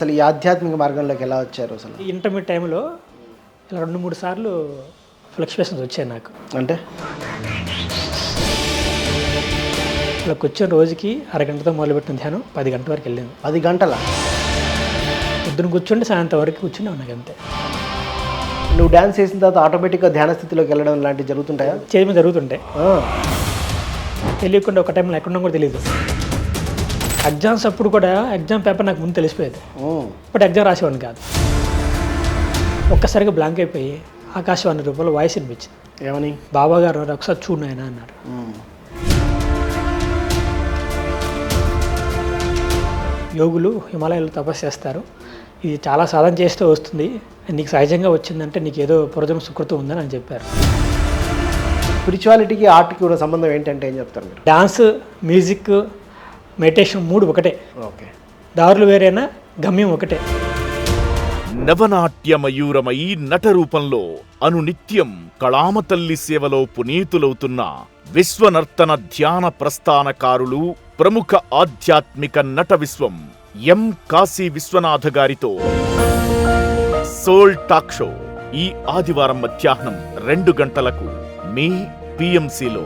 అసలు ఈ ఆధ్యాత్మిక మార్గంలోకి ఎలా వచ్చారు? అసలు ఇంటర్మీడియట్ టైంలో ఇలా 2-3 సార్లు ఫ్లక్చువేషన్స్ వచ్చాయి నాకు. అంటే ఇలా కూర్చొని రోజుకి అరగంటతో మొదలుపెట్టిన ధ్యానం 10 గంటల వరకు వెళ్ళింది. 10 గంటల పొద్దున కూర్చుంటే సాయంత్రం వరకు కూర్చుని నాకు అంతే. నువ్వు డ్యాన్స్ చేసిన తర్వాత ఆటోమేటిక్గా ధ్యాన స్థితిలోకి వెళ్ళడం లాంటివి జరుగుతుంటాయా? చేయడం జరుగుతుంటాయి. తెలియకుండా ఒక టైంలో ఎక్కడున్నా కూడా తెలియదు. ఎగ్జామ్స్ అప్పుడు కూడా ఎగ్జామ్ పేపర్ నాకు ముందు తెలిసిపోయేది. బట్ ఎగ్జామ్ రాసేవాడిని కాదు. ఒక్కసారిగా బ్లాంక్ అయిపోయి ఆకాశవాణి రూపంలో వాయిస్ వినిపించింది. ఏమని? బాబా గారు ఒకసారి చూడు నాయనా అన్నారు. యోగులు హిమాలయాల్లో తపస్సు చేస్తారు, ఇది చాలా సాధన చేస్తూ వస్తుంది, నీకు సహజంగా వచ్చిందంటే నీకు ఏదో పూర్వజన్మ సుకృతం ఉందని అని చెప్పారు. స్పిరిచువాలిటీకి ఆర్ట్కి ఉన్న సంబంధం ఏంటంటే ఏం చెప్తారు మీరు? డాన్స్, మ్యూజిక్, మెడిటేషన్ 3 ఒకటే. ఓకే, దారులు వేరేనా, గమ్యం ఒకటే. నవనాట్య మయూరమై నట రూపంలో అనునిత్యం కళామతల్లి సేవలో పునీతులవుతున్న విశ్వనర్తన ధ్యాన ప్రస్థానకారులు, ప్రముఖ ఆధ్యాత్మిక నట విశ్వం M.Kasi విశ్వనాథ గారితో సోల్ టాక్ షో ఈ ఆదివారం మధ్యాహ్నం 2 గంటలకు మీ PMCలో.